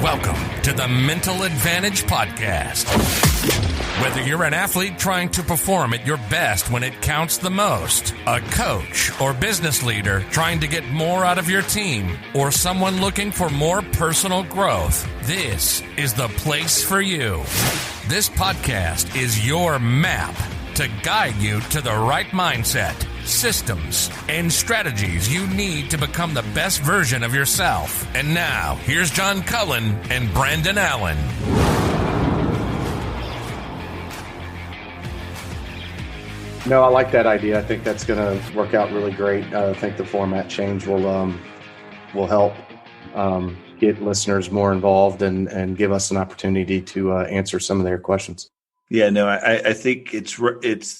Welcome to the Mental Advantage Podcast. Whether you're an athlete trying to perform at your best when it counts the most, a coach or business leader trying to get more out of your team, or someone looking for more personal growth, this is the place for you. This podcast is your map to guide you to the right mindset, systems, and strategies you need to become the best version of yourself. And now, here's John Cullen and Brandon Allen. No, I like that idea. I think that's going to work out really great. I think the format change will help get listeners more involved and give us an opportunity to answer some of their questions. Yeah, no, I think it's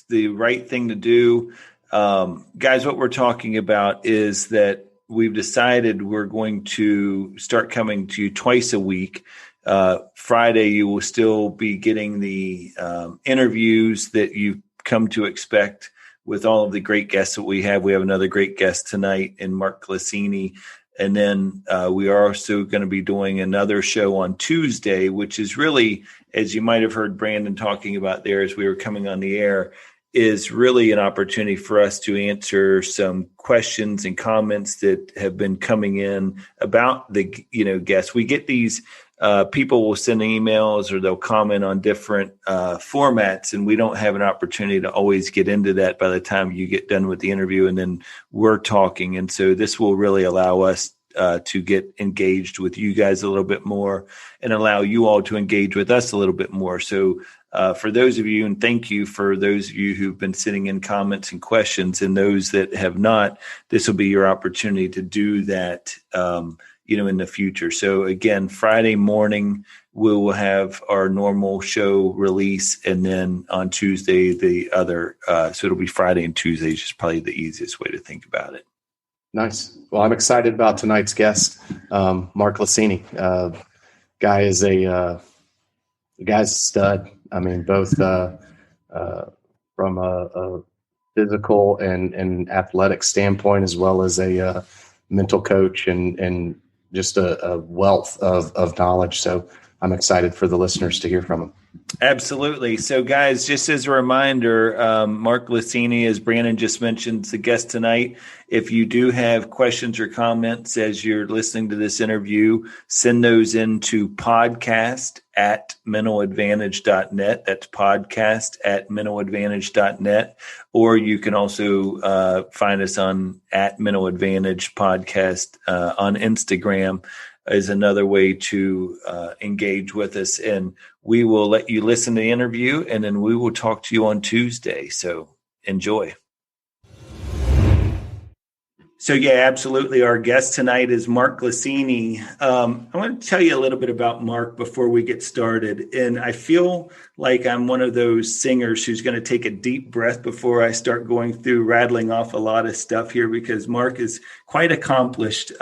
the right thing to do. Guys, what we're talking about is that we've decided we're going to start coming to you twice a week. Friday, you will still be getting the interviews that you've come to expect with all of the great guests that we have. We have another great guest tonight in Mark Glicini. And then we are also going to be doing another show on Tuesday, which is really, as you might have heard Brandon talking about there as we were coming on the air, is really an opportunity for us to answer some questions and comments that have been coming in about the guests. We get these people will send emails or they'll comment on different formats, and we don't have an opportunity to always get into that by the time you get done with the interview and then we're talking. And so this will really allow us to get engaged with you guys a little bit more and allow you all to engage with us a little bit more. So for those of you, and thank you for those of you who've been sending in comments and questions, and those that have not, this will be your opportunity to do that in the future. So again, Friday morning, we will have our normal show release. And then on Tuesday, the other, so it'll be Friday and Tuesday, is just probably the easiest way to think about it. Nice. Well, I'm excited about tonight's guest, Mark Glicini. Guy's a stud. I mean, both from a physical and athletic standpoint, as well as a mental coach and just a wealth of knowledge. So I'm excited for the listeners to hear from him. Absolutely. So guys, just as a reminder, Mark Lucini, as Brandon just mentioned, is the guest tonight. If you do have questions or comments as you're listening to this interview, send those into podcast@mentaladvantage.net. That's podcast@mentaladvantage.net. Or you can also find us on @mentaladvantage podcast on Instagram is another way to engage with us. And we will let you listen to the interview, and then we will talk to you on Tuesday. So enjoy. So yeah, absolutely. Our guest tonight is Mark Glicini. I want to tell you a little bit about Mark before we get started. And I feel like I'm one of those singers who's going to take a deep breath before I start going through rattling off a lot of stuff here, because Mark is quite accomplished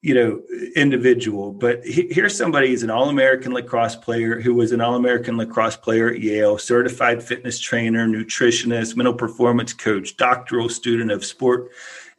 individual. But here's somebody who's an All-American lacrosse player, who was an All-American lacrosse player at Yale, certified fitness trainer, nutritionist, mental performance coach, doctoral student of sport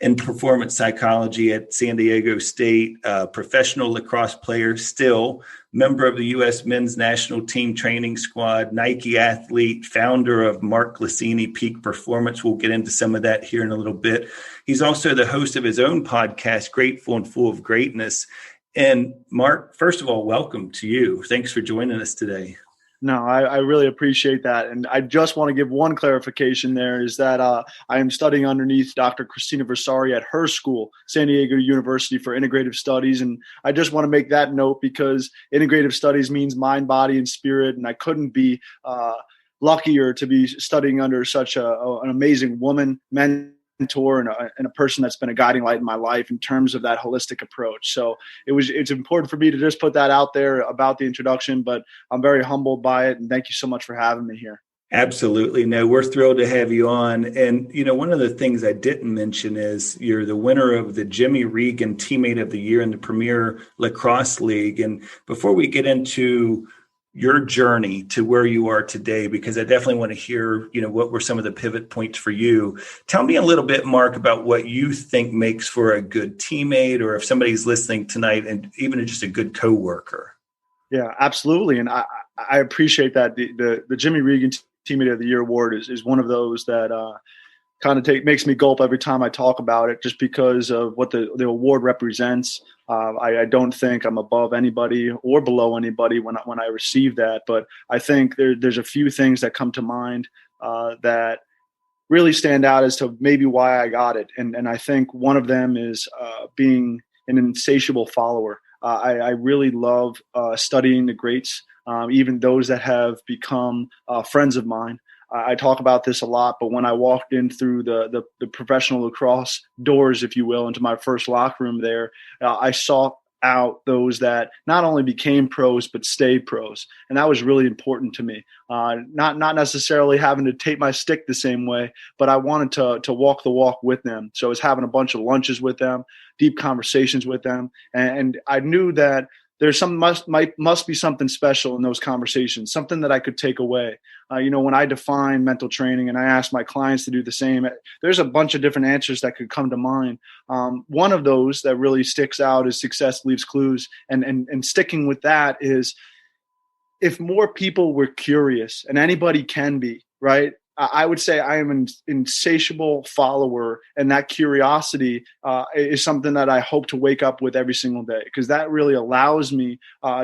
and performance psychology at San Diego State, professional lacrosse player, still member of the U.S. men's national team training squad, Nike athlete, founder of Mark Glicini Peak Performance. We'll get into some of that here in a little bit. He's also the host of his own podcast, Grateful and Full of Greatness. And Mark, first of all, welcome to you. Thanks for joining us today. No, I really appreciate that. And I just want to give one clarification there, is that I am studying underneath Dr. Christina Versari at her school, San Diego University, for integrative studies. And I just want to make that note, because integrative studies means mind, body, and spirit. And I couldn't be luckier to be studying under such an amazing woman, mentor, and a person that's been a guiding light in my life in terms of that holistic approach. So it's important for me to just put that out there about the introduction, but I'm very humbled by it. And thank you so much for having me here. Absolutely. No, we're thrilled to have you on. And, one of the things I didn't mention is you're the winner of the Jimmy Regan Teammate of the Year in the Premier Lacrosse League. And before we get into your journey to where you are today, because I definitely want to hear, what were some of the pivot points for you. Tell me a little bit, Mark, about what you think makes for a good teammate, or if somebody's listening tonight, and even just a good coworker. Yeah, absolutely. And I appreciate that. The Jimmy Regan Teammate of the Year award is one of those that kind of makes me gulp every time I talk about it, just because of what the award represents. I don't think I'm above anybody or below anybody when I receive that, but I think there's a few things that come to mind that really stand out as to maybe why I got it. And I think one of them is being an insatiable follower. I really love studying the greats, even those that have become friends of mine. I talk about this a lot, but when I walked in through the professional lacrosse doors, if you will, into my first locker room there, I sought out those that not only became pros, but stayed pros. And that was really important to me. Not necessarily having to tape my stick the same way, but I wanted to walk the walk with them. So I was having a bunch of lunches with them, deep conversations with them. And I knew that there's must be something special in those conversations, something that I could take away. When I define mental training and I ask my clients to do the same, there's a bunch of different answers that could come to mind. One of those that really sticks out is success leaves clues. And sticking with that is, if more people were curious, and anybody can be, right? I would say I am an insatiable follower, and that curiosity is something that I hope to wake up with every single day, because that really allows me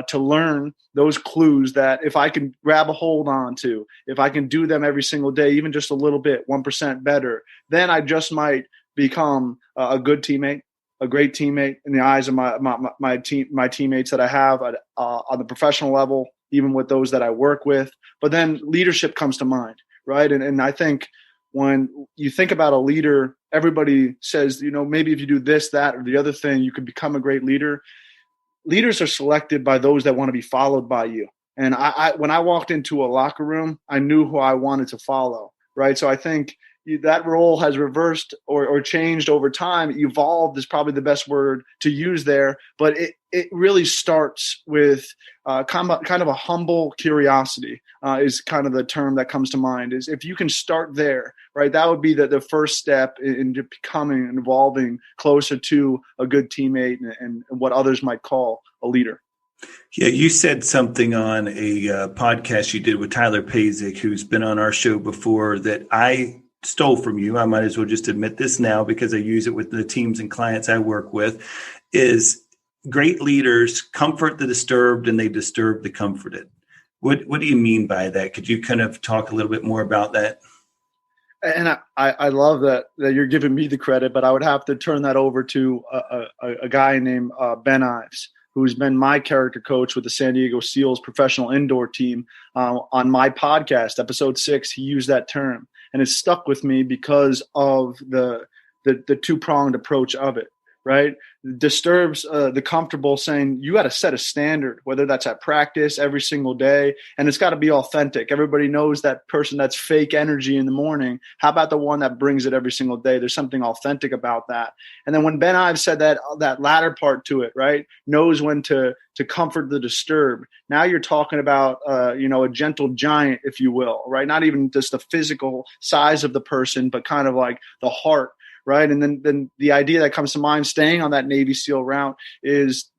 to learn those clues that if I can grab a hold on to, if I can do them every single day, even just a little bit, 1% better, then I just might become a good teammate, a great teammate in the eyes of my teammates that I have on the professional level, even with those that I work with. But then leadership comes to mind. Right. And I think when you think about a leader, everybody says, maybe if you do this, that, or the other thing, you could become a great leader. Leaders are selected by those that want to be followed by you. And when I walked into a locker room, I knew who I wanted to follow. Right. So I think that role has reversed or changed over time. Evolved is probably the best word to use there, but it really starts with kind of a humble curiosity is kind of the term that comes to mind. Is if you can start there, right, that would be the first step into becoming and evolving closer to a good teammate and what others might call a leader. Yeah, you said something on a podcast you did with Tyler Pazik, who's been on our show before, that I stole from you. I might as well just admit this now because I use it with the teams and clients I work with, is great leaders comfort the disturbed and they disturb the comforted. What do you mean by that? Could you kind of talk a little bit more about that? And I love that you're giving me the credit, but I would have to turn that over to a guy named Ben Ives, who's been my character coach with the San Diego Seals professional indoor team. On my podcast, episode 6, he used that term. And it stuck with me because of the two-pronged approach of it, right? It disturbs the comfortable, saying you got to set a standard, whether that's at practice every single day, and it's got to be authentic. Everybody knows that person that's fake energy in the morning. How about the one that brings it every single day? There's something authentic about that. And then when Ben Ives said that latter part to it, right, knows when to comfort the disturbed. Now you're talking about, a gentle giant, if you will, right? Not even just the physical size of the person, but kind of like the heart, right? And then the idea that comes to mind, staying on that Navy SEAL route, is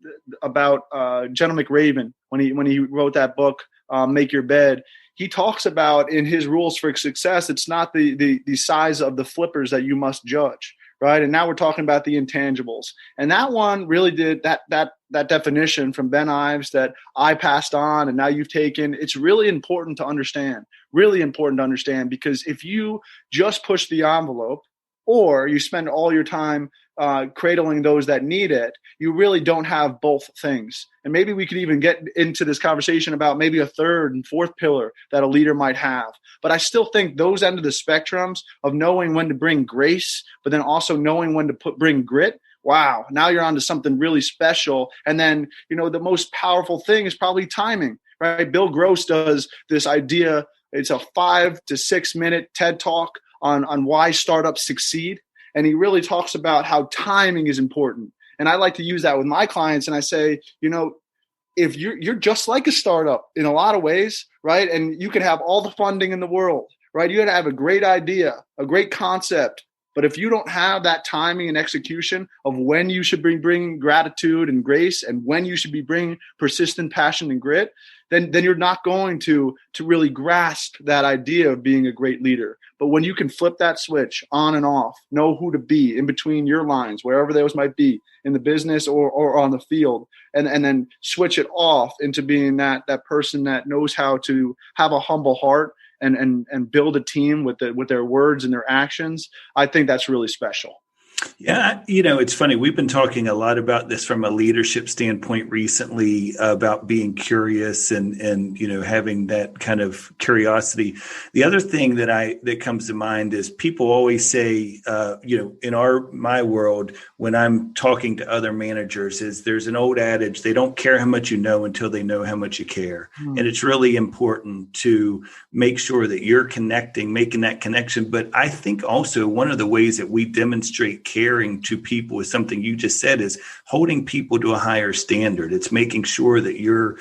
about General McRaven when he wrote that book, Make Your Bed. He talks about in his rules for success, it's not the size of the flippers that you must judge. Right. And now we're talking about the intangibles. And that one really did that definition from Ben Ives that I passed on and now you've taken. It's really important to understand, because if you just push the envelope or you spend all your time cradling those that need it, you really don't have both things. And maybe we could even get into this conversation about maybe a third and fourth pillar that a leader might have. But I still think those end of the spectrums of knowing when to bring grace, but then also knowing when to bring grit. Wow, now you're onto something really special. And then, the most powerful thing is probably timing, right? Bill Gross does this idea. It's a 5 to 6 minute TED talk on why startups succeed. And he really talks about how timing is important. And I like to use that with my clients. And I say, if you're just like a startup in a lot of ways, right? And you can have all the funding in the world, right? You got to have a great idea, a great concept. But if you don't have that timing and execution of when you should be bringing gratitude and grace and when you should be bringing persistent passion and grit, then you're not going to really grasp that idea of being a great leader. But when you can flip that switch on and off, know who to be in between your lines, wherever those might be, in the business or on the field, and then switch it off into being that person that knows how to have a humble heart and build a team with their words and their actions, I think that's really special. Yeah, it's funny. We've been talking a lot about this from a leadership standpoint recently, about being curious and having that kind of curiosity. The other thing that comes to mind is people always say, in my world, when I'm talking to other managers, is there's an old adage, they don't care how much you know until they know how much you care. And it's really important to make sure that you're making that connection. But I think also one of the ways that we demonstrate caring to people is something you just said, is holding people to a higher standard. It's making sure that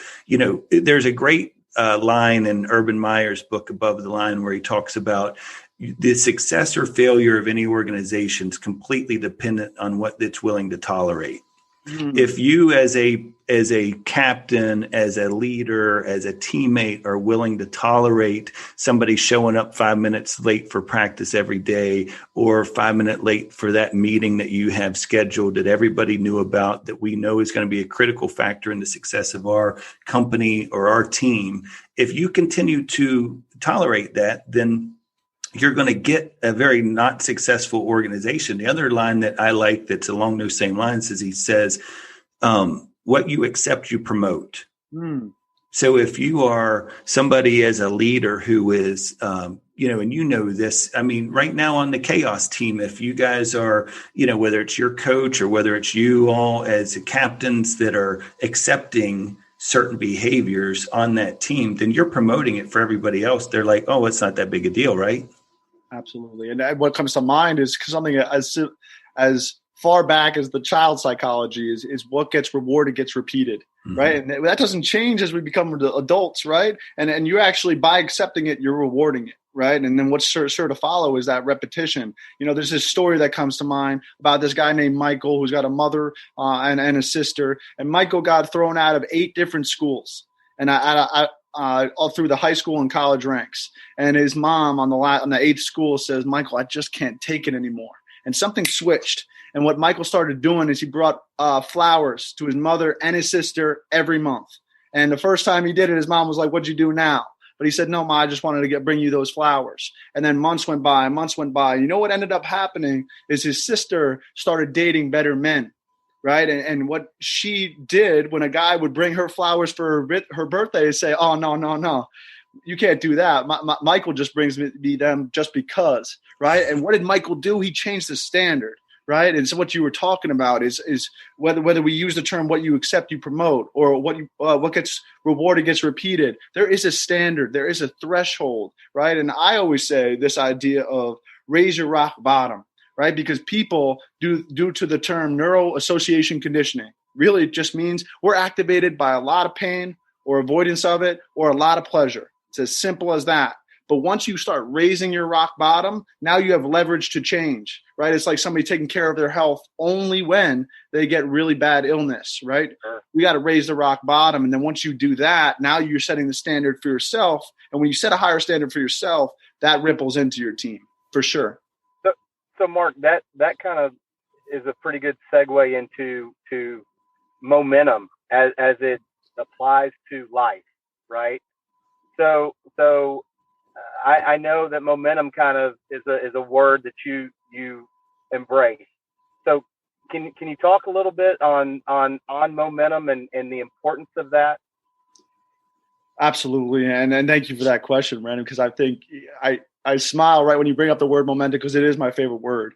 there's a great line in Urban Meyer's book, Above the Line, where he talks about the success or failure of any organization is completely dependent on what it's willing to tolerate. If you as a captain, as a leader, as a teammate are willing to tolerate somebody showing up 5 minutes late for practice every day, or 5 minutes late for that meeting that you have scheduled that everybody knew about, that we know is going to be a critical factor in the success of our company or our team, if you continue to tolerate that, then you're going to get a very not successful organization. The other line that I like that's along those same lines is he says, what you accept, you promote. So if you are somebody as a leader who is, and this, I mean, right now on the chaos team, if you guys are, whether it's your coach or whether it's you all as captains that are accepting certain behaviors on that team, then you're promoting it for everybody else. They're like, oh, it's not that big a deal, right? Absolutely. And what comes to mind is something as far back as the child psychology is what gets rewarded gets repeated, right? And that doesn't change as we become adults, right? And you actually, by accepting it, you're rewarding it, right? And then what's sure to follow is that repetition. There's this story that comes to mind about this guy named Michael who's got a mother and a sister. And Michael got thrown out of 8 different schools. And all through the high school and college ranks. And his mom on the 8th school says, Michael, I just can't take it anymore. And something switched. And what Michael started doing is he brought flowers to his mother and his sister every month. And the first time he did it, his mom was like, what'd you do now? But he said, no, Ma, I just wanted to bring you those flowers. And then months went by. You know what ended up happening is his sister started dating better men. Right. And what she did when a guy would bring her flowers for her birthday is say, oh, no, you can't do that. Michael just brings me them just because. Right. And what did Michael do? He changed the standard. Right. And so what you were talking about is whether we use the term what you accept, you promote, or what gets rewarded gets repeated. There is a standard. There is a threshold. Right. And I always say this idea of raise your rock bottom. Right, because people, due to the term neuro-association conditioning, really just means we're activated by a lot of pain or avoidance of it or a lot of pleasure. It's as simple as that. But once you start raising your rock bottom, now you have leverage to change, right? It's like somebody taking care of their health only when they get really bad illness, right? Sure. We got to raise the rock bottom. And then once you do that, now you're setting the standard for yourself. And when you set a higher standard for yourself, that ripples into your team for sure. So Mark, that kind of is a pretty good segue into momentum as it applies to life, right? So I know that momentum kind of is a word that you embrace. So can you talk a little bit on momentum and the importance of that? Absolutely, and thank you for that question, Brandon, because I think I smile right when you bring up the word momentum because it is my favorite word.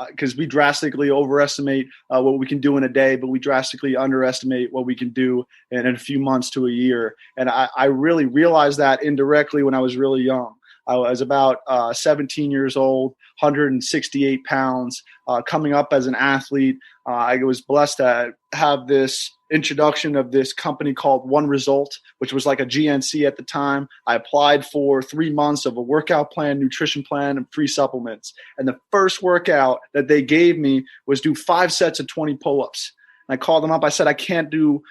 Because we drastically overestimate what we can do in a day, but we drastically underestimate what we can do in a few months to a year. And I really realized that indirectly when I was really young. I was about 17 years old, 168 pounds, coming up as an athlete. I was blessed to have this introduction of this company called One Result, which was like a GNC at the time. I applied for 3 months of a workout plan, nutrition plan, and free supplements. And the first workout that they gave me was do 5 sets of 20 pull-ups. I called them up. I said, I can't do